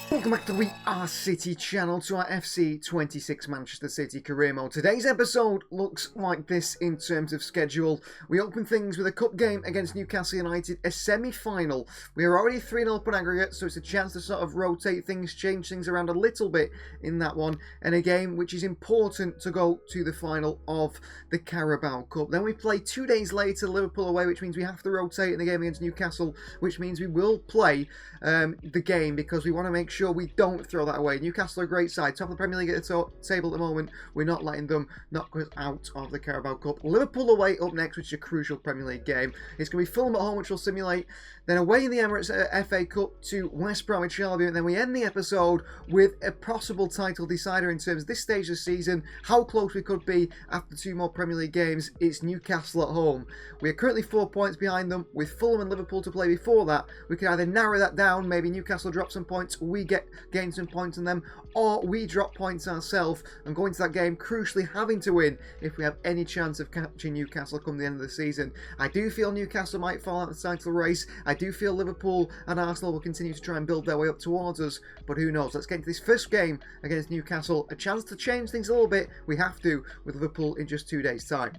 Welcome back to the We Are City channel, to our FC26 Manchester City career mode. Today's episode looks like this in terms of schedule. We open things with a cup game against Newcastle United, a semi-final. We are already 3-0 up on aggregate, so it's a chance to sort of rotate things, change things around a little bit in that one. And a game which is important to go to the final of the Carabao Cup. Then we play 2 days later, Liverpool away, which means we have to rotate in the game against Newcastle, which means we will play the game because we want to make sure we don't throw that away. Newcastle are a great side, top of the Premier League at the table at the moment. We're not letting them knock us out of the Carabao Cup. Liverpool away up next, which is a crucial Premier League game. It's going to be Fulham at home, which will simulate. Then away in the Emirates FA Cup to West Bromwich Albion. And then we end the episode with a possible title decider in terms of this stage of the season, how close we could be after 2 more Premier League games. It's Newcastle at home. We are currently 4 points behind them with Fulham and Liverpool to play before that. We can either narrow that down, maybe Newcastle drop some points, we gain some points on them, or we drop points ourselves and go into that game crucially having to win if we have any chance of catching Newcastle come the end of the season. I do feel Newcastle might fall out of the title race. I do feel Liverpool and Arsenal will continue to try and build their way up towards us, but who knows. Let's get into this first game against Newcastle, a chance to change things a little bit. We have to with Liverpool in just 2 days' time.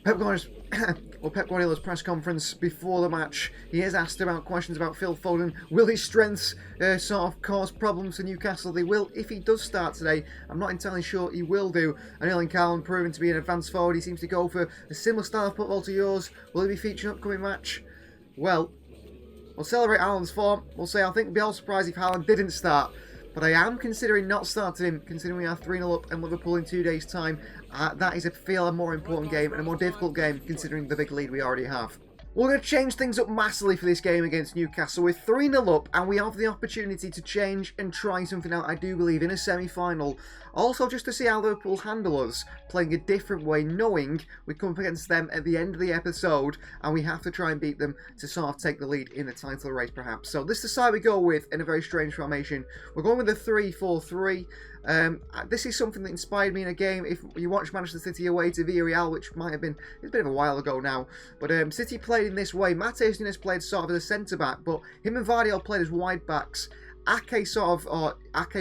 Pep Guardiola's press conference before the match, he is asked about questions about Phil Foden. Will his strengths sort of cause problems for Newcastle? They will if he does start today. I'm not entirely sure he will do. And Erling Haaland proven to be an advanced forward. He seems to go for a similar style of football to yours. Will he be featuring an upcoming match? Well, we'll celebrate Haaland's form. We'll say I think we'll be all surprised if Haaland didn't start. But I am considering not starting him, considering we are 3-0 up and Liverpool in 2 days' time. That is a more important game and a more difficult game, considering the big lead we already have. We're going to change things up massively for this game against Newcastle. We're 3-0 up and we have the opportunity to change and try something out, I do believe, in a semi-final. Also, just to see how Liverpool handle us, playing a different way, knowing we come up against them at the end of the episode and we have to try and beat them to sort of take the lead in the title race, perhaps. So this is the side we go with in a very strange formation. We're going with a 3-4-3. This is something that inspired me in a game. If you watch Manchester City away to Villarreal, which might have been a bit of a while ago now, but City played in this way. Mcaidoo has played sort of as a centre-back, but him and Vardy played as wide-backs. Ake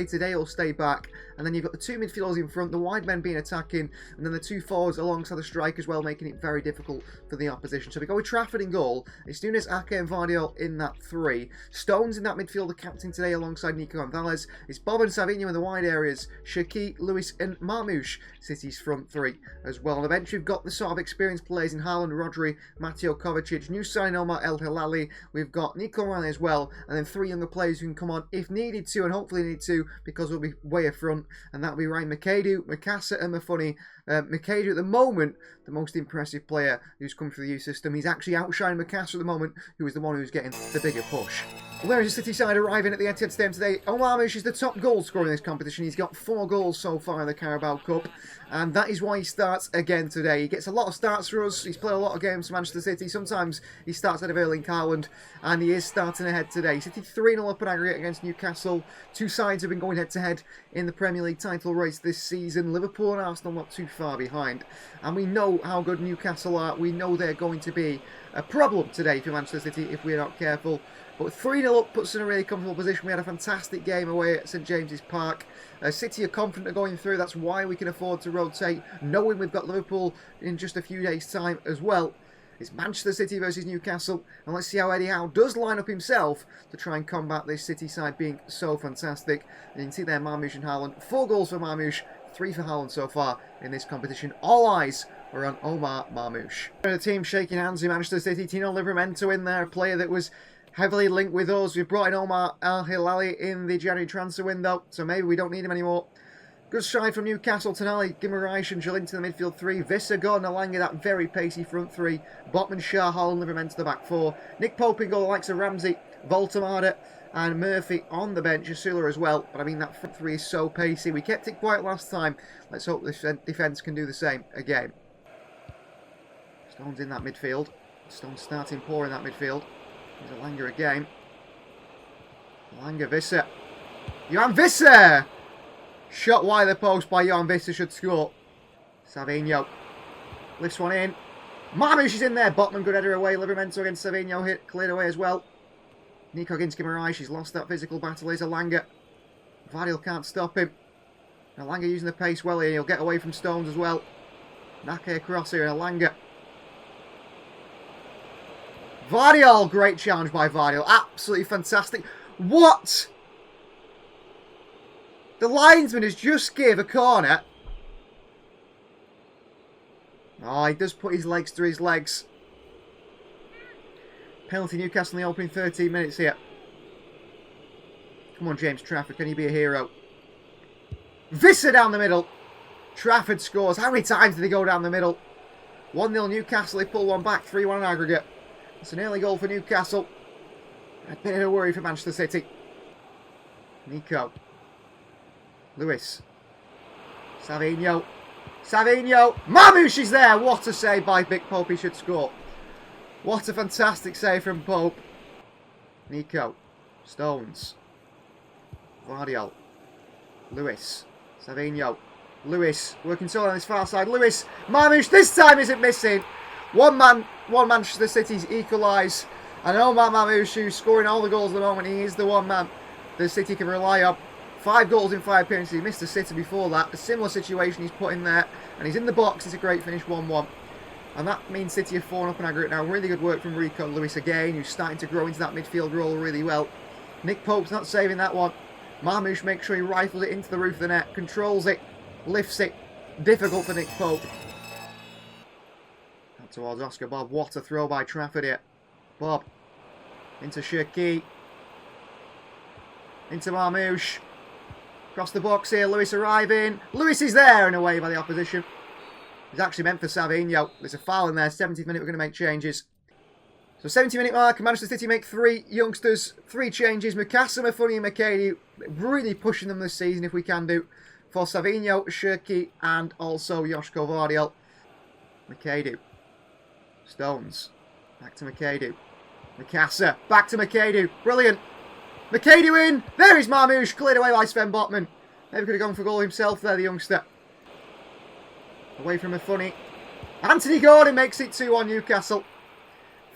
today will stay back, and then you've got the 2 midfielders in front, the wide men being attacking, and then the 2 forwards alongside the strike as well, making it very difficult for the opposition. So we go with Trafford in goal. It's Nunes, Ake and Vardy in that 3. Stones in that midfield, the captain today alongside Nico Gonzalez. It's Bob and Savinho in the wide areas, Shaqiri, Lewis and Marmoush, City's front 3 as well. On the bench we've got the sort of experienced players in Haaland, Rodri, Mateo Kovacic, new signing Omar El Hilali. We've got Nico Riley as well, and then 3 younger players who can come on if needed to, and hopefully need to, because we'll be way up front, and that'll be Ryan Mcaidoo, Mikasa and Mafuni. Mcaidoo at the moment, the most impressive player who's come through the youth system. He's actually outshining Mikasa at the moment, who is the one who's getting the bigger push. Well, there is a City side arriving at the E10 Stadium today. Omar Marmoush is the top goal scorer in this competition. He's got 4 goals so far in the Carabao Cup, and that is why he starts again today. He gets a lot of starts for us. He's played a lot of games for Manchester City. Sometimes he starts ahead of Erling Haaland, and he is starting ahead today. City 3-0 up in aggregate against Newcastle. 2 sides have been going head-to-head in the Premier League title race this season. Liverpool and Arsenal not too far behind, and we know how good Newcastle are. We know they're going to be a problem today for Manchester City if we're not careful. But 3-0 up puts us in a really comfortable position. We had a fantastic game away at St James's Park. City are confident of going through. That's why we can afford to rotate, knowing we've got Liverpool in just a few days' time as well. It's Manchester City versus Newcastle, and let's see how Eddie Howe does line up himself to try and combat this City side being so fantastic. And you can see there Marmoush and Haaland. 4 goals for Marmoush, 3 for Haaland so far in this competition. All eyes are on Omar Marmoush. The team shaking hands in Manchester City. Tino Livramento in there, a player that was heavily linked with us. We've brought in Omar El Hilali in the January transfer window, so maybe we don't need him anymore. Good stride from Newcastle. Tonali, Guimaraes and Jolinton in the midfield 3. Visser, Gordon, Alanga, that very pacey front 3. Botman, Shah, Holland, Livramento the back 4. Nick Pope in goal, the likes of Ramsey, Voltamada and Murphy on the bench. Asula as well. But I mean, that front 3 is so pacey. We kept it quiet last time. Let's hope this defence can do the same again. Stones in that midfield. Stones starting poor in that midfield. There's Alanga again. Alanga, Visser. Johan Visser! Shot wide of the post by Johan Visser, should score. Savinho lifts one in. Marmoush is in there. Botman, good header away. Livramento against Savinho, hit, cleared away as well. Nico against Guimaraes, she's lost that physical battle. Here's Alanga. Vardiel can't stop him. Elanga using the pace well here. He'll get away from Stones as well. Nake across here and Elanga. Vardiel, great challenge by Vardiel. Absolutely fantastic. What? The linesman has just gave a corner. Oh, he does put his legs through his legs. Penalty Newcastle in the opening 13 minutes here. Come on, James Trafford. Can you be a hero? Visser down the middle. Trafford scores. How many times did they go down the middle? 1-0 Newcastle. They pull one back. 3-1 in aggregate. It's an early goal for Newcastle. A bit of a worry for Manchester City. Nico. Lewis. Savinho. Savinho. Mamouche is there. What a save by Vic Pope. He should score. What a fantastic save from Pope. Nico. Stones. Vardiel. Lewis. Savinho. Lewis. Working so on this far side. Lewis. Mamouche this time isn't missing. One Manchester City's equalise. And Omar Mamouche, who's scoring all the goals at the moment, he is the one man the City can rely on. 5 goals in 5 appearances. He missed a sitter before that. A similar situation he's put in there. And he's in the box. It's a great finish, 1-1. And that means City are 4 up in aggregate now. Really good work from Rico Lewis again, who's starting to grow into that midfield role really well. Nick Pope's not saving that one. Mamouche makes sure he rifles it into the roof of the net. Controls it. Lifts it. Difficult for Nick Pope. Out towards Oscar Bob. What a throw by Trafford here. Bob. Into Shirky. Into Mamouche. Across the box here. Lewis arriving. Lewis is there and away by the opposition. He's actually meant for Savinho. There's a foul in there. 70th minute, we're going to make changes. So 70-minute mark, Manchester City make 3 youngsters, 3 changes. Mcaidoo, Mafuni and Mcaidoo really pushing them this season if we can do. For Savinho, Shirky and also Joshko Vardiel. Mcaidoo. Stones. Back to Mcaidoo. Mcaidoo. Back to Mcaidoo. Brilliant. Mcaidoo in. There is Mamouche. Cleared away by Sven Botman. Maybe could have gone for goal himself there, the youngster. Away from Mafuni. Anthony Gordon makes it 2-1 Newcastle.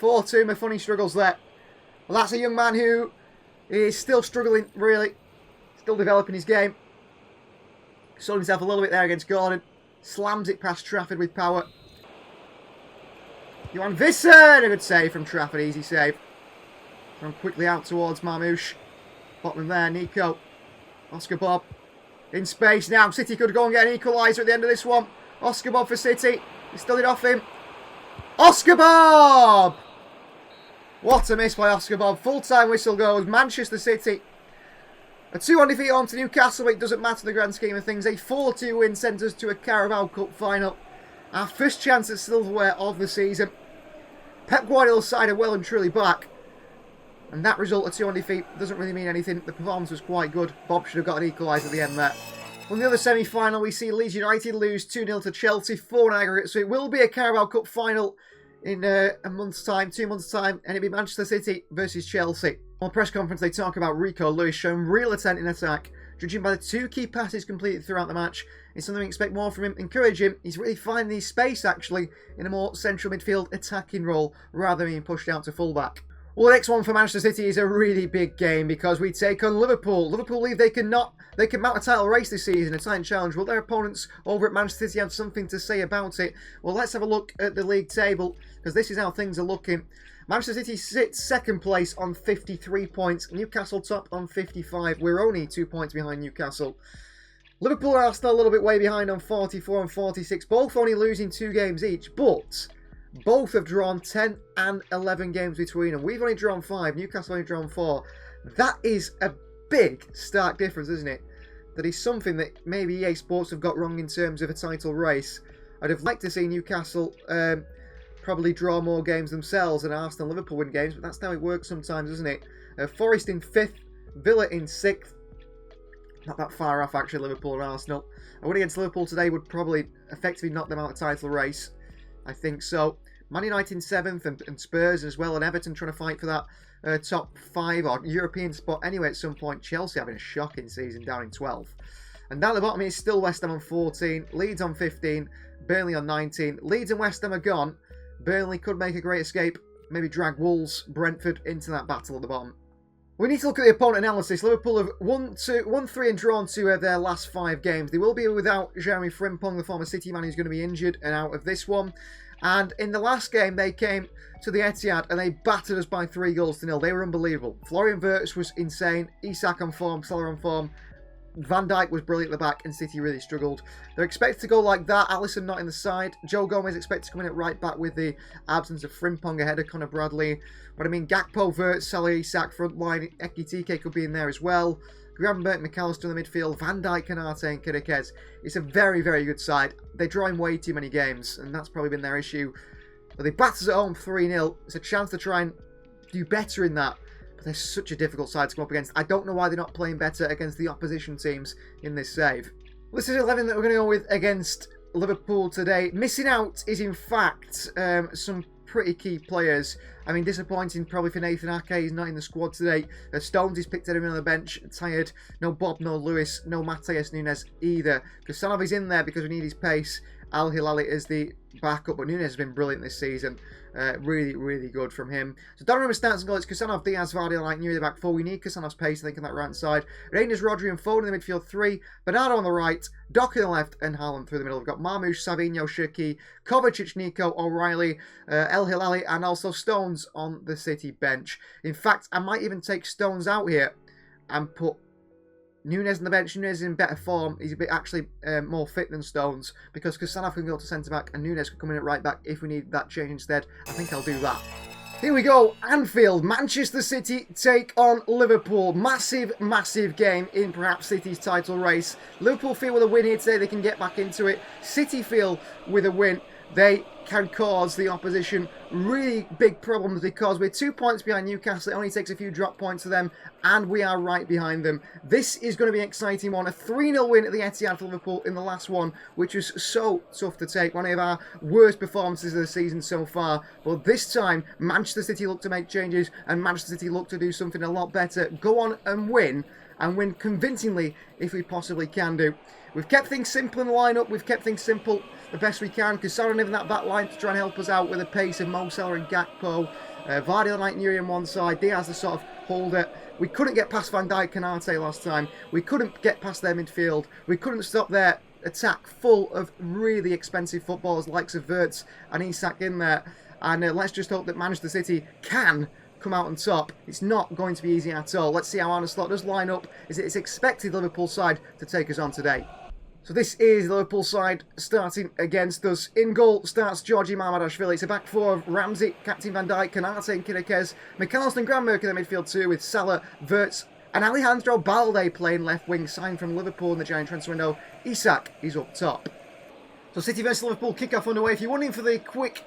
4-2. Mafuni struggles there. Well, that's a young man who is still struggling, really. Still developing his game. Sold himself a little bit there against Gordon. Slams it past Trafford with power. Johan Visser! A good save from Trafford. Easy save. From quickly out towards Mamouche. Bottom there, Nico. Oscar Bob. In space now. City could go and get an equaliser at the end of this one. Oscar Bob for City. He still it off him. Oscar Bob! What a miss by Oscar Bob. Full-time whistle goes. Manchester City. A 2-1 defeat home to Newcastle, but it doesn't matter in the grand scheme of things. A 4-2 win sent us to a Carabao Cup final. Our first chance at silverware of the season. Pep Guardiola's side are well and truly back. And that result, a 2-1 defeat, doesn't really mean anything. The performance was quite good. Bob should have got an equaliser at the end there. On the other semi-final, we see Leeds United lose 2-0 to Chelsea, 4 in aggregate. So it will be a Carabao Cup final in a month's time, 2 months' time, and it'll be Manchester City versus Chelsea. On the press conference, they talk about Rico Lewis showing real intent in attack. Judging by the 2 key passes completed throughout the match, it's something we expect more from him. Encourage him. He's really finding his space, actually, in a more central midfield attacking role, rather than being pushed out to fullback. Well, the next one for Manchester City is a really big game because we take on Liverpool. Liverpool believe they can mount a title race this season, a title challenge. Will their opponents over at Manchester City have something to say about it? Well, let's have a look at the league table because this is how things are looking. Manchester City sits second place on 53 points. Newcastle top on 55. We're only 2 points behind Newcastle. Liverpool are still a little bit way behind on 44 and 46. Both only losing 2 games each, but both have drawn 10 and 11 games between them. We've only drawn 5. Newcastle only drawn 4. That is a big, stark difference, isn't it? That is something that maybe EA Sports have got wrong in terms of a title race. I'd have liked to see Newcastle probably draw more games themselves and Arsenal and Liverpool win games, but that's how it works sometimes, isn't it? Forest in 5th, Villa in 6th. Not that far off, actually, Liverpool and Arsenal. A win against Liverpool today would probably effectively knock them out of the title race. I think so. Man United in 7th and Spurs as well, and Everton trying to fight for that top 5 or European spot anyway at some point. Chelsea having a shocking season down in 12th. And down the bottom is still West Ham on 14, Leeds on 15, Burnley on 19. Leeds and West Ham are gone. Burnley could make a great escape, maybe drag Wolves, Brentford into that battle at the bottom. We need to look at the opponent analysis. Liverpool have won 3 and drawn 2 of their last 5 games. They will be without Jeremy Frimpong, the former City man, who's going to be injured and out of this one. And in the last game, they came to the Etihad and they battered us by 3-0. They were unbelievable. Florian Wirtz was insane. Isak on form, Salah on form. Van Dijk was brilliant at the back and City really struggled. They're expected to go like that. Alisson not in the side. Joe Gomez expected to come in at right back with the absence of Frimpong ahead of Conor Bradley. But I mean, Gakpo, Wirtz, Salah, Isak, front line. Ekitike could be in there as well. Gravenberch, McAllister in the midfield. Van Dijk, Canate and Kirikez. It's a very, very good side. They're drawing way too many games and that's probably been their issue. But they batter us at home 3-0. It's a chance to try and do better in that. They're such a difficult side to come up against. I don't know why they're not playing better against the opposition teams in this save. This is 11 that we're going to go with against Liverpool today. Missing out is, in fact, some pretty key players. I mean, disappointing probably for Nathan Ake. He's not in the squad today. Stones is picked him on the bench, tired. No Bob, no Lewis, no Matheus Nunes either. Kusanov is in there because we need his pace. Al Hilali is the backup, but Nunes has been brilliant this season. Really, really good from him. So Donnarumma starts and goal. It's Kusanov, Diaz, Vardy, like near the back 4. We need Kusanov's pace, I think, on that right side. Reinders, Rodri and Foden in the midfield 3. Bernardo on the right, Doc on the left, and Haaland through the middle. We've got Marmoush, Savinho, Shirky, Kovacic, Nico, O'Reilly, El Hilali, and also Stones on the City bench. In fact, I might even take Stones out here and put Nunes on the bench. Nunes is in better form. He's a bit actually more fit than Stones because Kusanov can go to centre-back and Nunes can come in at right-back if we need that change instead. I think I'll do that. Here we go. Anfield. Manchester City take on Liverpool. Massive, massive game in perhaps City's title race. Liverpool feel with a win here today they can get back into it. City feel with a win they can cause the opposition really big problems because we're 2 points behind Newcastle. It only takes a few drop points for them and we are right behind them. This is going to be an exciting one. A 3-0 win at the Etihad for Liverpool in the last one, which was so tough to take. One of our worst performances of the season so far. But this time, Manchester City look to make changes and Manchester City look to do something a lot better. Go on and win convincingly if we possibly can do. We've kept things simple in the lineup. We've kept things simple the best we can. Kusanov in that back line to try and help us out with the pace of Mo Salah and Gakpo. Vardy on like Nuri on one side. Diaz the sort of holder. We couldn't get past Van Dijk, Canate last time. We couldn't get past their midfield. We couldn't stop their attack full of really expensive footballers likes of Wirtz and Isak in there. And let's just hope that Manchester City can come out on top. It's not going to be easy at all. Let's see how Arne Slot does line up. It's expected Liverpool side to take us on today. So this is the Liverpool side starting against us. In goal starts Georgi Mamadashvili. It's a back 4 of Ramsey, Captain Van Dijk, Canate and Kirikez. McAllister and Gravenberch in the midfield 2 with Salah, Wirtz and Alejandro Balde playing left wing, signed from Liverpool in the Giant transfer window. Isak is up top. So City vs Liverpool kick-off underway. If you're wondering for the quick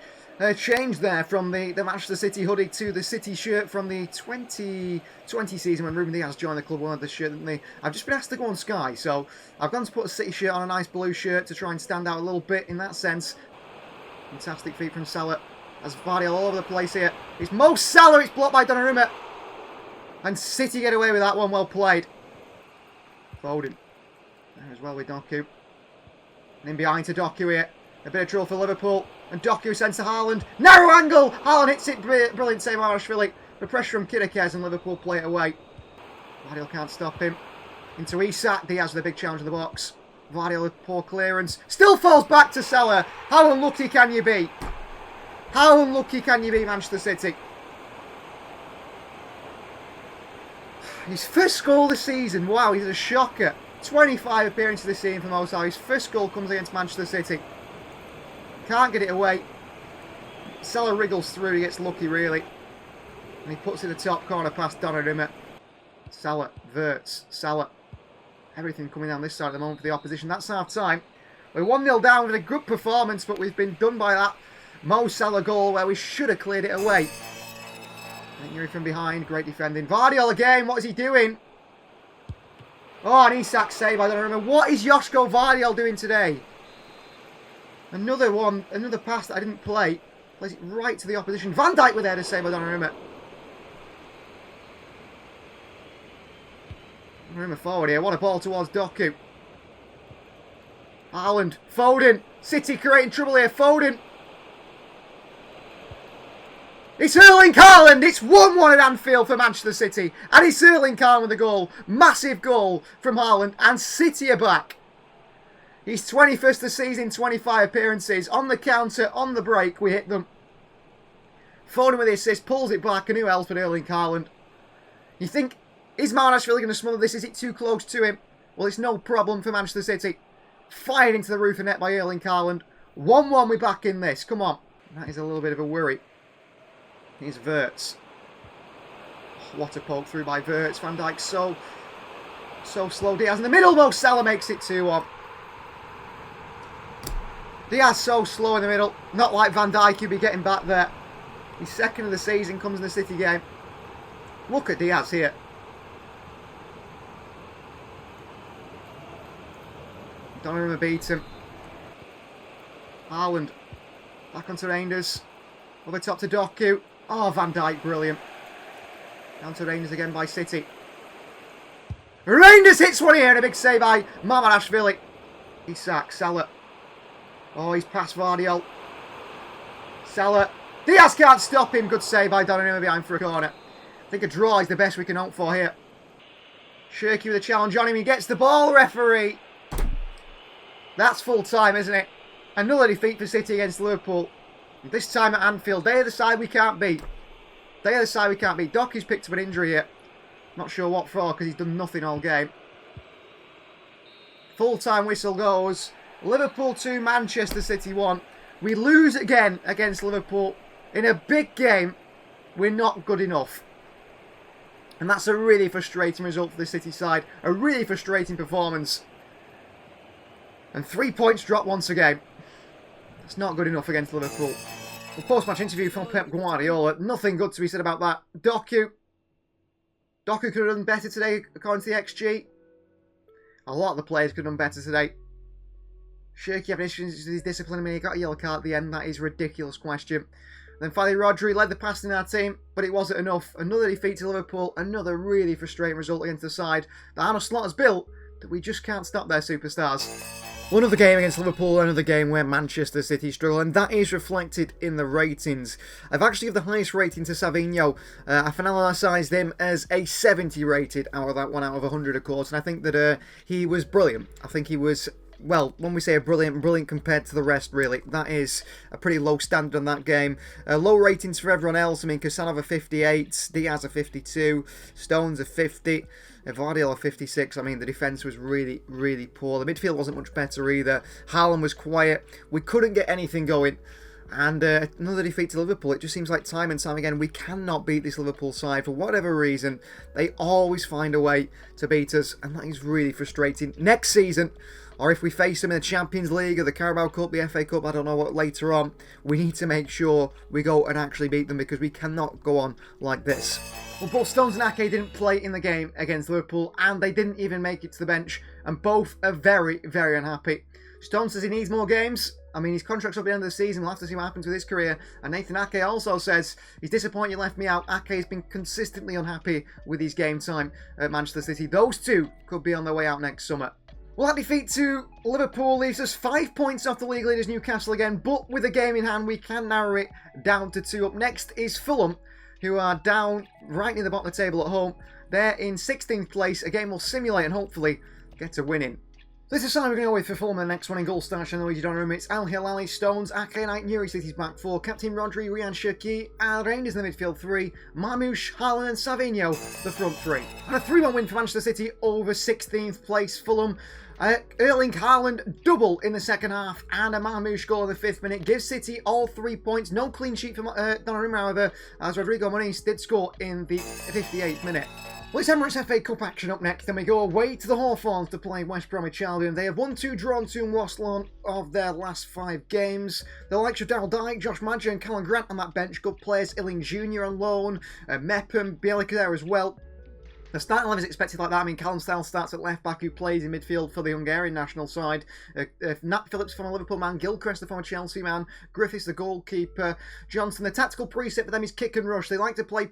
change there from the Manchester City hoodie to the City shirt from the 2020 season when Ruben Diaz joined the club, wanted the shirt, didn't they? I've just been asked to go on Sky, so I've gone to put a City shirt on a nice blue shirt to try and stand out a little bit in that sense. Fantastic feet from Salah. As Vardy all over the place here. It's Mo Salah, it's blocked by Donnarumma. And City get away with that one, well played. Foden. There as well with Doku. And in behind to Doku here. A bit of trouble for Liverpool. And Doku sends to Haaland. Narrow angle! Haaland hits it. Brilliant save by Marashvili. The pressure from Kirikez and Liverpool play it away. Vardy can't stop him. Into Isak. Diaz with a big challenge in the box. Vardy with poor clearance. Still falls back to Salah. How unlucky can you be? How unlucky can you be, Manchester City? His first goal this season. Wow, he's a shocker. 25 appearances this season for Mo Salah. His first goal comes against Manchester City. Can't get it away. Salah wriggles through. He gets lucky, really. And he puts it in the top corner past Donnarumma. Salah, Wirtz, Salah. Everything coming down this side at the moment for the opposition. That's half time. We're 1-0 down with a good performance, but we've been done by that Mo Salah goal where we should have cleared it away. Yuri from behind. Great defending. Vardy again. What is he doing? Oh, an Isak save by Donnarumma. What is Joško Vardy doing today? Another one, another pass that I didn't play. Plays it right to the opposition. Van Dijk with there to save by Donnarumma. Donnarumma forward here. What a ball towards Doku. Haaland. Foden. City creating trouble here. Foden. It's Erling Haaland. It's 1-1 at Anfield for Manchester City. And it's Erling Haaland with the goal. Massive goal from Haaland. And City are back. He's 21st of the season, 25 appearances. On the counter, on the break, we hit them. Foden with the assist, pulls it back. And who else but Erling Haaland? You think, is Marnashvili going to smother this? Is it too close to him? Well, it's no problem for Manchester City. Fired into the roof of the net by Erling Haaland. 1-1, we're back in this. Come on. That is a little bit of a worry. Here's Wirtz. What a poke through by Wirtz. Van Dijk so slow. Diaz in the middle. Mo Salah makes it 2-1. Diaz so slow in the middle. Not like Van Dijk, he'll be getting back there. His second of the season comes in the City game. Look at Diaz here. Donnarumma beats him. Haaland. Back onto Reinders. Over top to Doku. Oh, Van Dijk, brilliant. Down to Reinders again by City. Reinders hits one here and a big save by Marnashvili. He sacks Salah. Oh, he's past Vardiol. Salah. Diaz can't stop him. Good save by Donnarumma behind for a corner. I think a draw is the best we can hope for here. Shirky with a challenge on him. He gets the ball, referee. That's full time, isn't it? Another defeat for City against Liverpool. This time at Anfield. They are the side we can't beat. They are the side we can't beat. Doku's picked up an injury here. Not sure what for, because he's done nothing all game. Full-time whistle goes. Liverpool 2, Manchester City 1. We lose again against Liverpool. In a big game, we're not good enough. And that's a really frustrating result for the City side. A really frustrating performance. And 3 points dropped once again. It's not good enough against Liverpool. A post-match interview from Pep Guardiola. Nothing good to be said about that. Doku could have done better today, according to the XG. A lot of the players could have done better today. Shirky having issues with his discipline. I mean, he got a yellow card at the end. That is a ridiculous question. Then finally, Rodri led the passing in our team, but it wasn't enough. Another defeat to Liverpool. Another really frustrating result against the side that Arne Slot has built, that we just can't stop their superstars. Another game against Liverpool, another game where Manchester City struggle, and that is reflected in the ratings. I've actually given the highest rating to Savinho. I finalised him as a 70 rated out of that 1 out of 100, of course, and I think that he was brilliant. I think he was, well, when we say a brilliant compared to the rest, really, that is a pretty low standard on that game. Low ratings for everyone else. I mean, Casanova 58, Diaz a 52, Stones a 50. Vardiol a 56. I mean, the defence was really, really poor. The midfield wasn't much better either. Haaland was quiet. We couldn't get anything going. And another defeat to Liverpool. It just seems like time and time again, we cannot beat this Liverpool side. For whatever reason, they always find a way to beat us. And that is really frustrating. Next season, or if we face them in the Champions League or the Carabao Cup, the FA Cup, I don't know what, later on, we need to make sure we go and actually beat them, because we cannot go on like this. Well, both Stones and Ake didn't play in the game against Liverpool, and they didn't even make it to the bench, and both are very, very unhappy. Stones says he needs more games. I mean, his contract's up at the end of the season. We'll have to see what happens with his career. And Nathan Ake also says he's disappointed you left me out. Ake has been consistently unhappy with his game time at Manchester City. Those two could be on their way out next summer. Well, that defeat to Liverpool leaves us 5 points off the league leaders Newcastle again, but with a game in hand, we can narrow it down to 2. Up next is Fulham, who are down right near the bottom of the table at home. They're in 16th place. A game will simulate and hopefully get a win in. This is something we're going to go with for Fulham. The next one in goal stash and Luigi Donnarumma. It's Al Hilali, Stones, Ake, Knight, Newry City's back 4, Captain Rodri, Ryan Shirky, and Reinders in the midfield 3, Marmoush, Haaland and Savinho the front 3. And a 3-1 win for Manchester City over 16th place Fulham. Erling Haaland double in the second half and a Marmoush goal in the 5th minute gives City all 3 points. No clean sheet for Donnarumma, however, as Rodrigo Muniz did score in the 58th minute. Well, it's Emirates FA Cup action up next, then we go away to the Hawthorns to play West Bromwich Albion. They have won 2, drawn 2 and lost 1 of their last 5 games. The likes of Dal Dyke, Josh Madger and Callum Grant on that bench. Good players, Illing Jr. on loan, Mepham, Bielika there as well. The starting 11 is expected like that. I mean, Callum Styles starts at left back, who plays in midfield for the Hungarian national side. Nat Phillips, former Liverpool man. Gilchrist, the former Chelsea man. Griffiths, the goalkeeper. Johnson, the tactical precept for them is kick and rush. They like to play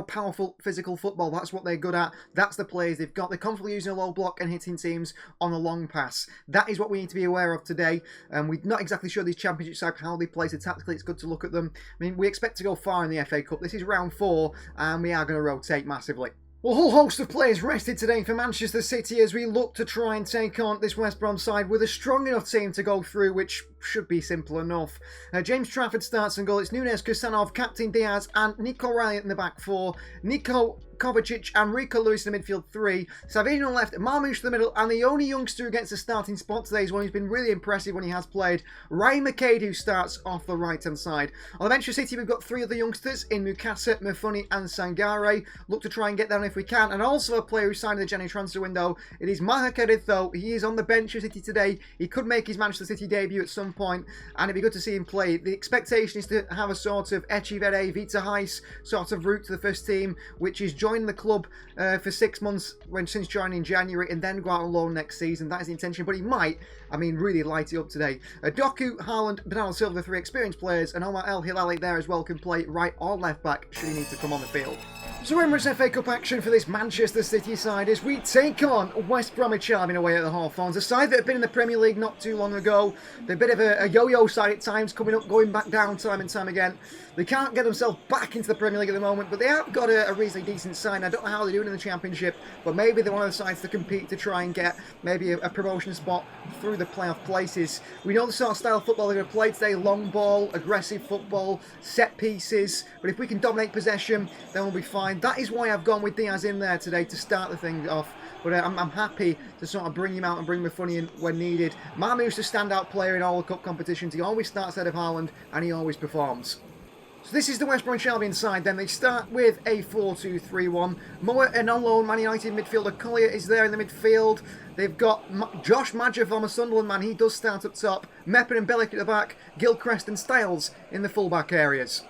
powerful physical football. That's what they're good at. That's the players they've got. They're comfortable using a low block and hitting teams on a long pass. That is what we need to be aware of today. We're not exactly sure these championship sides how they play, so tactically it's good to look at them. I mean, we expect to go far in the FA Cup. This is round 4, and we are going to rotate massively. Well, a whole host of players rested today for Manchester City as we look to try and take on this West Brom side with a strong enough team to go through, which should be simple enough. James Trafford starts and goal. It's Nunes, Kusanov, Captain Diaz and Nico Riley in the back 4. Nico Kovacic and Rico Lewis in the midfield 3. Savino left, Marmoush in the middle, and the only youngster who gets a starting spot today is one who's been really impressive when he has played. Ryan Mcaidoo starts off the right-hand side. On the bench for City, we've got 3 other youngsters in Newcastle, Mufuni and Sangare. Look to try and get down if we can. And also a player who signed in the January transfer window. It is Mcaidoo. He is on the bench for City today. He could make his Manchester City debut at some point, and it'd be good to see him play. The expectation is to have a sort of Echivere, Vita Heis sort of route to the first team, which is join the club for 6 months since joining in January and then go out on loan next season. That is the intention, but he might, really light it up today. Doku, Haaland, Bernardo Silva, the 3 experienced players, and Omar El Hilali there as well can play right or left back should he need to come on the field. So Emirates FA Cup action for this Manchester City side as we take on West Bromwich Albion away at the Hawthorns, a side that have been in the Premier League not too long ago. They're a bit of a yo-yo side at times, coming up, going back down time and time again. They can't get themselves back into the Premier League at the moment, but they have got a reasonably decent side. I don't know how they're doing in the Championship, but maybe they're one of the sides to compete to try and get maybe a promotion spot through the playoff places. We know the sort of style of football they're going to play today: long ball, aggressive football, set pieces. But if we can dominate possession, then we'll be fine. That is why I've gone with Diaz in there today to start the thing off. But I'm happy to sort of bring him out and bring Mufuni in when needed. Marmoush is a standout player in all the cup competitions. He always starts ahead of Haaland and he always performs. So this is the West Bromwich Albion side then. They start with a 4-2-3-1. Moa and on loan Man United midfielder Collier is there in the midfield. They've got Josh Madger, former Sunderland man. He does start up top. Meppen and Bellick at the back. Gilchrist and Styles in the full-back areas.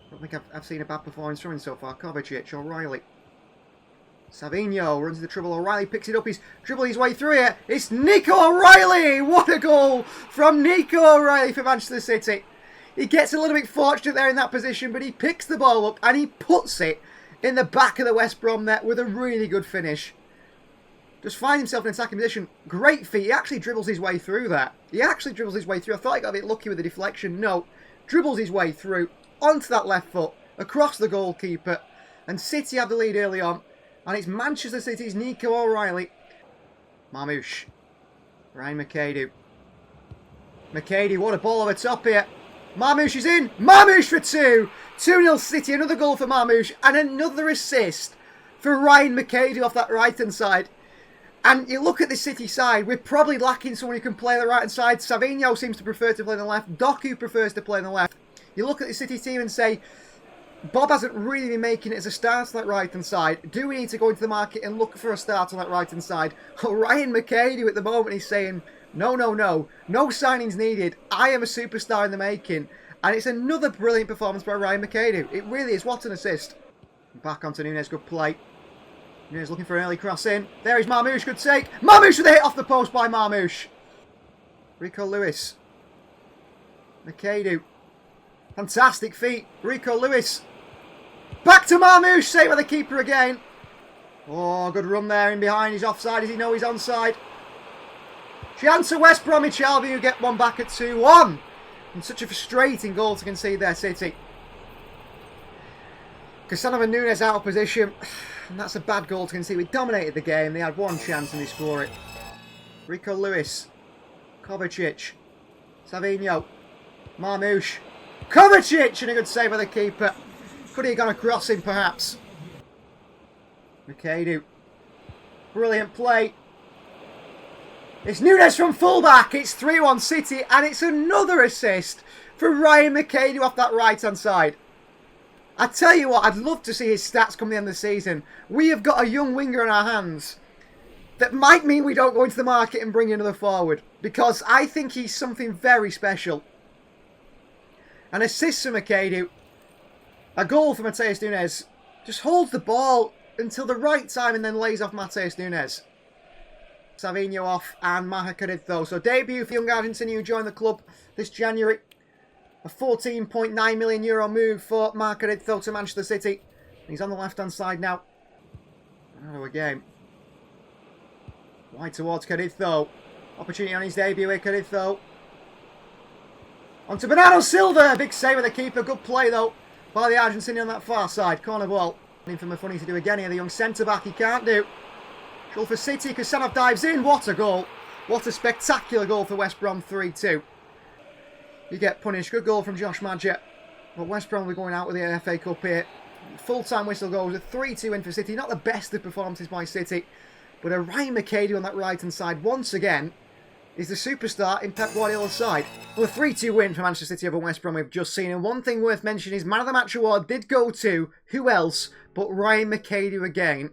I don't think I've seen a bad performance from him so far. Kovacic, O'Reilly. Savinho runs the dribble. O'Reilly picks it up. He's dribbling his way through it. It's Nico O'Reilly! What a goal from Nico O'Reilly for Manchester City. He gets a little bit fortunate there in that position, but he picks the ball up and he puts it in the back of the West Brom net with a really good finish. Just finds himself in an attacking position. Great feet. He actually dribbles his way through that. I thought he got a bit lucky with the deflection. No. Dribbles his way through onto that left foot, across the goalkeeper. And City have the lead early on. And it's Manchester City's Nico O'Reilly. Marmoush. Ryan Mcaidoo. Mcaidoo, what a ball over top here. Marmoush is in. Marmoush for 2. 2-0 City. Another goal for Marmoush. And another assist for Ryan Mcaidoo off that right-hand side. And you look at the City side, we're probably lacking someone who can play the right-hand side. Savinho seems to prefer to play on the left. Doku prefers to play on the left. You look at the City team and say, Bob hasn't really been making it as a start on that right-hand side. Do we need to go into the market and look for a start on that right-hand side? Oh, Ryan Mcaidoo at the moment is saying, no. No signings needed. I am a superstar in the making. And it's another brilliant performance by Ryan Mcaidoo. It really is. What an assist. Back onto Nunes. Good play. Nunes looking for an early cross in. There is Marmoush. Good take. Marmoush with a hit off the post by Marmoush. Rico Lewis. Mcaidoo. Fantastic feet. Rico Lewis. Back to Marmoush. Saved by the keeper again. Oh, good run there in behind. He's offside. Does he know he's onside? Chance to West Bromwich Albion who get one back at 2-1. And such a frustrating goal to concede there, City. Kusanov and Nunes out of position. And that's a bad goal to concede. We dominated the game. They had one chance and they score it. Rico Lewis. Kovacic. Savinho. Marmoush. Kovacic! And a good save by the keeper. Could he have gone across him, perhaps? Mcaidoo. Brilliant play. It's Nunes from fullback. It's 3-1 City. And it's another assist for Ryan Mcaidoo off that right-hand side. I tell you what, I'd love to see his stats come the end of the season. We have got a young winger in our hands that might mean we don't go into the market and bring another forward. Because I think he's something very special. An assist for Mcaidoo. A goal for Matheus Nunes. Just holds the ball until the right time and then lays off Matheus Nunes. Savinho off and Mcaidoo. So debut for young Argentine who joined the club this January. A €14.9 million move for Mcaidoo to Manchester City. He's on the left-hand side now. Another game. Wide towards Mcaidoo. Opportunity on his debut here, Mcaidoo. On to Bernardo Silva. Big save with the keeper. Good play, though, by the Argentinian on that far side. Corner ball. In for Mafuni to do again here. The young centre-back, he can't do. Goal for City. Kusanov dives in. What a goal. What a spectacular goal for West Brom. 3-2. You get punished. Good goal from Josh Madger. But West Brom will be going out with the FA Cup here. Full-time whistle goes. A 3-2 win for City. Not the best of performances by City. But a Ryan Mcaidoo on that right-hand side once again is the superstar in Pep Guardiola's side. Well, a 3-2 win for Manchester City over West Brom we've just seen. And one thing worth mentioning is Man of the Match award did go to who else but Ryan Mcaidoo again.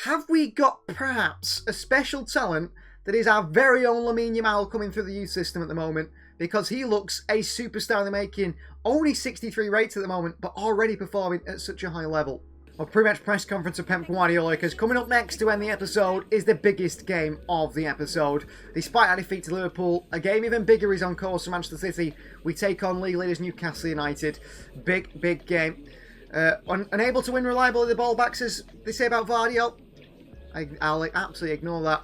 Have we got perhaps a special talent that is our very own Lamine Yamal coming through the youth system at the moment? Because he looks a superstar in the making. Only 63 rates at the moment, but already performing at such a high level. Well, pre-match press conference of Pep Guardiola, because coming up next to end the episode is the biggest game of the episode. Despite our defeat to Liverpool, a game even bigger is on course for Manchester City. We take on league leaders Newcastle United. Big, big game. Unable to win reliably the ball backs, as they say about Vardy. I'll absolutely ignore that.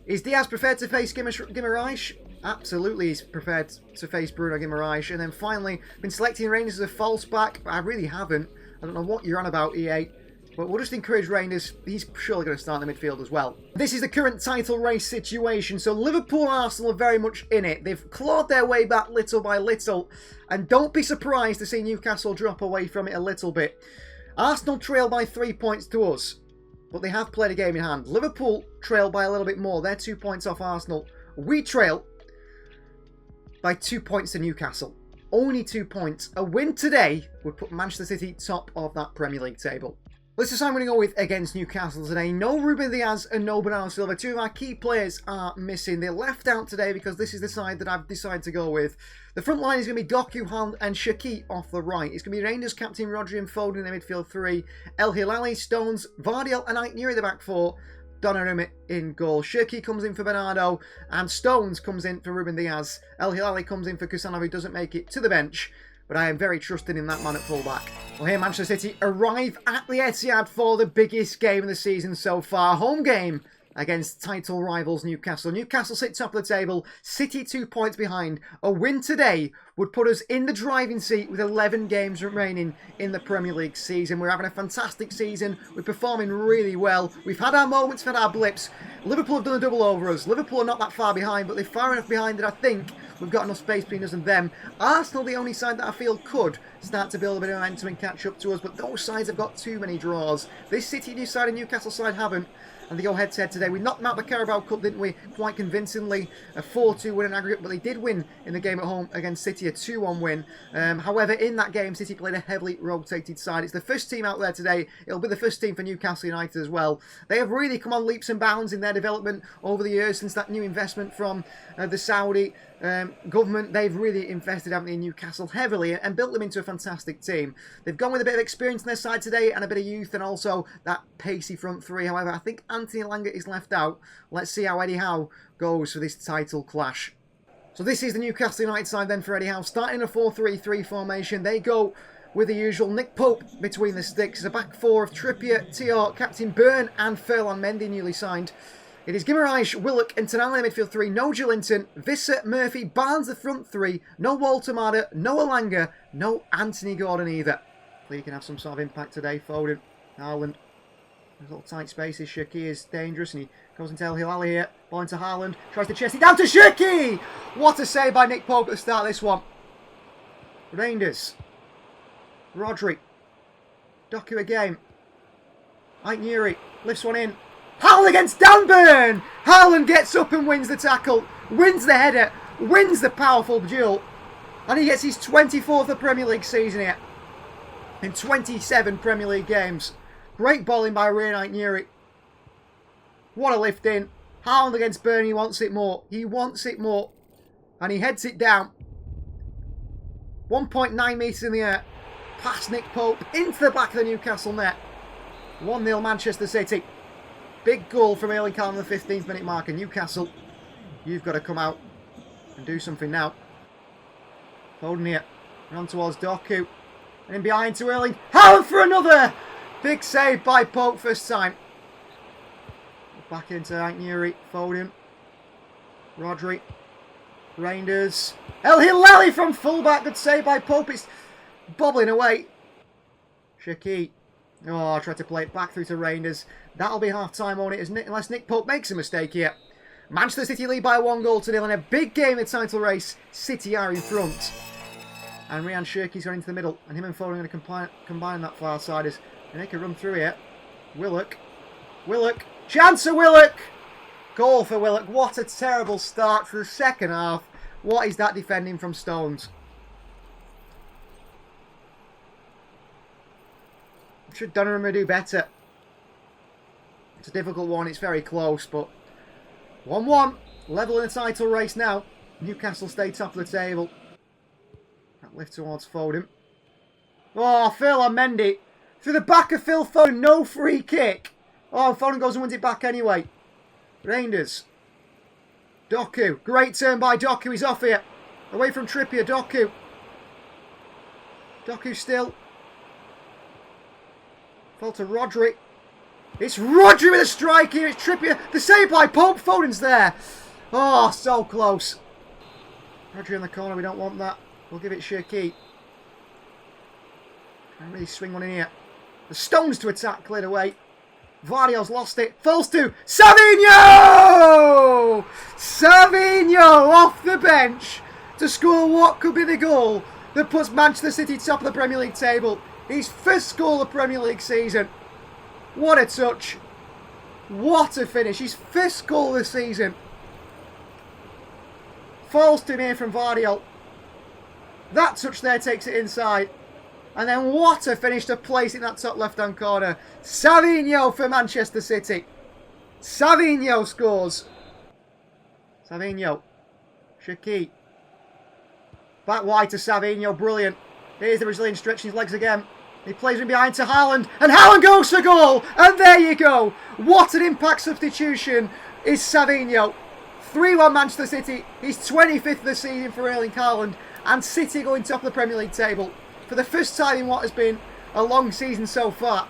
Is Diaz prepared to face Guimaraes? Absolutely, he's prepared to face Bruno Guimaraes. And then finally, been selecting Rangers as a false back, but I really haven't. I don't know what you're on about, EA. But we'll just encourage Rangers. He's surely going to start in the midfield as well. This is the current title race situation. So Liverpool and Arsenal are very much in it. They've clawed their way back little by little. And don't be surprised to see Newcastle drop away from it a little bit. Arsenal trail by 3 points to us. But they have played a game in hand. Liverpool trail by a little bit more. They're 2 points off Arsenal. We trail by 2 points to Newcastle. Only 2 points. A win today would put Manchester City top of that Premier League table. This is who I'm going to go with against Newcastle today. No Ruben Diaz and no Bernardo Silva. Two of our key players are missing. They're left out today because this is the side that I've decided to go with. The front line is going to be Doku, Haaland and Shaqiri off the right. It's going to be Rangers captain Rodri and Foden in the midfield three. El Hilali, Stones, Vardy and Ait-Nouri in the back four. Donnarumma in goal. Shaqiri comes in for Bernardo and Stones comes in for Ruben Diaz. El Hilali comes in for Kusanov, who doesn't make it to the bench, but I am very trusted in that man at fullback. Well, here Manchester City arrive at the Etihad for the biggest game of the season so far. Home game against title rivals Newcastle. Newcastle sit top of the table, City 2 points behind. A win today would put us in the driving seat with 11 games remaining in the Premier League season. We're having a fantastic season. We're performing really well. We've had our moments, we've had our blips. Liverpool have done a double over us. Liverpool are not that far behind, but they're far enough behind that I think we've got enough space between us and them. Arsenal, the only side that I feel could start to build a bit of momentum and catch up to us, but those sides have got too many draws. This City side and Newcastle side haven't. And they go head-to-head today. We knocked them out the Carabao Cup, didn't we? Quite convincingly. A 4-2 win in aggregate, but they did win in the game at home against City, a 2-1 win. However, in that game, City played a heavily rotated side. It's the first team out there today. It'll be the first team for Newcastle United as well. They have really come on leaps and bounds in their development over the years since that new investment from the Saudi government. They've really invested, haven't they, in Newcastle heavily and built them into a fantastic team. They've gone with a bit of experience on their side today and a bit of youth and also that pacey front three. However, I think Anthony Elanga is left out. Let's see how Eddie Howe goes for this title clash. So this is the Newcastle United side then for Eddie Howe. Starting in a 4-3-3 formation. They go with the usual Nick Pope between the sticks. A back four of Trippier, Thiaw, Captain Byrne and Ferland Mendy newly signed. It is Guimaraes, Willock and Tonali in the midfield three. No Joelinton, Visser, Murphy, Barnes the front three. No Walter Mada, no Elanga, no Anthony Gordon either. He can have some sort of impact today. Foden, Haaland. There's little tight spaces. Shaqiri is dangerous and he goes into El Hilali here. Ball into Haaland. Tries to chest it down to Shaqiri! What a save by Nick Pope at the start of this one. Rangers. Rodri. Doku again. Ait-Nouri lifts one in. Haaland against Dan Burn! Haaland gets up and wins the tackle. Wins the header. Wins the powerful duel. And he gets his 24th of Premier League season here. In 27 Premier League games. Great bowling by Ryan Ait-Nouri. What a lift in. Haaland against Burn. He wants it more. He wants it more. And he heads it down. 1.9 metres in the air. Past Nick Pope. Into the back of the Newcastle net. 1-0 Manchester City. Big goal from Erling Haaland in the 15th minute marker. Newcastle, you've got to come out and do something now. Foden here. Run towards Doku. And in behind to Erling. Haaland for another! Big save by Pope first time. Back into Newry, Foden. Rodri. Reinders. El Hilali from fullback. Good save by Pope. It's bobbling away. Shaqiri. Oh, tried to play it back through to Reinders. That'll be half-time on it, isn't it? Unless Nick Pope makes a mistake here. Manchester City lead by 1-0 in a big game in the title race. City are in front. And Ryan Shirky's going into the middle. And him and Foden are going to combine that far side as they make a run through here. Willock. Willock. Chance of Willock. Goal for Willock. What a terrible start for the second half. What is that defending from Stones? Should Donnarumma do better? It's a difficult one. It's very close, but 1-1. Level in the title race now. Newcastle stay top of the table. That lift towards Foden. Oh, Phil on Mendy. Through the back of Phil Foden. No free kick. Oh, Foden goes and wins it back anyway. Reinders. Doku. Great turn by Doku. He's off here. Away from Trippier. Doku. Doku still. Fall to Rodri. It's Rodri with a strike here. It's Trippier. The save by Pope. Foden's there. Oh, so close. Rodri in the corner. We don't want that. We'll give it Shaqiri. Can't really swing one in here. The Stones to attack. Cleared away. Vardy's lost it. Falls to Savinho! Savinho off the bench to score what could be the goal that puts Manchester City top of the Premier League table. His first goal of the Premier League season. What a touch. What a finish. His first goal of the season. Falls to him here from Vardy. That touch there takes it inside. And then what a finish to place in that top left-hand corner. Savinho for Manchester City. Savinho scores. Savinho. Shaqiri. Back wide to Savinho. Brilliant. Here's the Brazilian stretching his legs again. He plays him behind to Haaland. And Haaland goes for goal. And there you go. What an impact substitution is Savinho. 3-1 Manchester City. He's 25th of the season for Erling Haaland. And City going top of the Premier League table. For the first time in what has been a long season so far.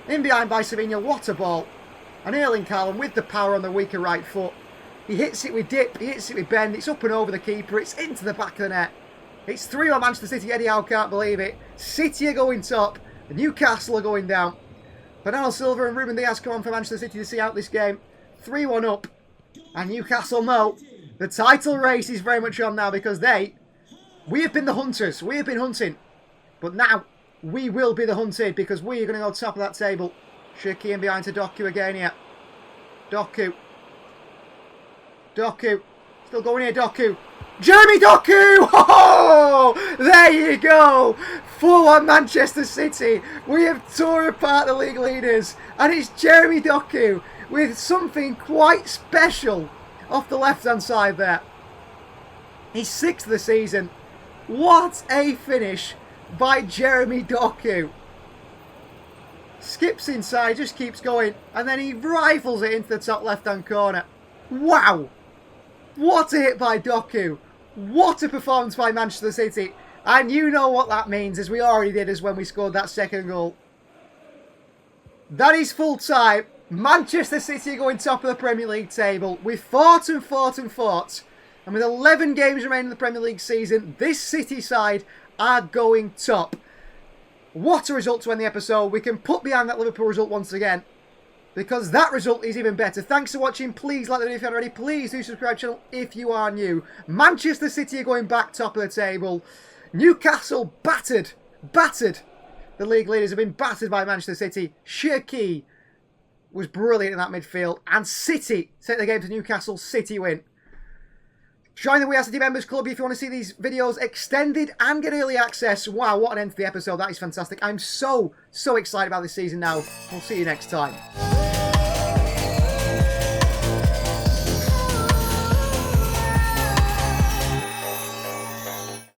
In behind by Savinho, what a ball. And Erling Haaland with the power on the weaker right foot. He hits it with dip, he hits it with bend, it's up and over the keeper, it's into the back of the net. It's 3-1 Manchester City, Eddie Howe can't believe it. City are going top, Newcastle are going down. Bernardo Silva and Ruben Diaz come on for Manchester City to see out this game. 3-1 up. And Newcastle know the title race is very much on now because we have been the hunters, we have been hunting. But now, we will be the hunted because we are going to go top of that table. Shaqiri in behind to Doku again here. Doku. Doku. Still going here, Doku. Jeremy Doku! Oh, there you go. 4-1 Manchester City. We have torn apart the league leaders. And it's Jeremy Doku with something quite special off the left-hand side there. He's 6th of the season. What a finish by Jeremy Doku. Skips inside, just keeps going, and then he rifles it into the top left-hand corner. Wow! What a hit by Doku. What a performance by Manchester City. And you know what that means, as we already did as when we scored that second goal. That is full time. Manchester City are going top of the Premier League table. We've fought and fought and fought. And with 11 games remaining in the Premier League season, this City side are going top. What a result to end the episode. We can put behind that Liverpool result once again, because that result is even better. Thanks for watching. Please like the video if you haven't already. Please do subscribe to the channel if you are new. Manchester City are going back top of the table. Newcastle battered. The league leaders have been battered by Manchester City. Shaqiri was brilliant in that midfield. And City take the game to Newcastle. City win. Join the We Are City Members Club if you want to see these videos extended and get early access. Wow, what an end to the episode. That is fantastic. I'm so excited about this season now. We'll see you next time.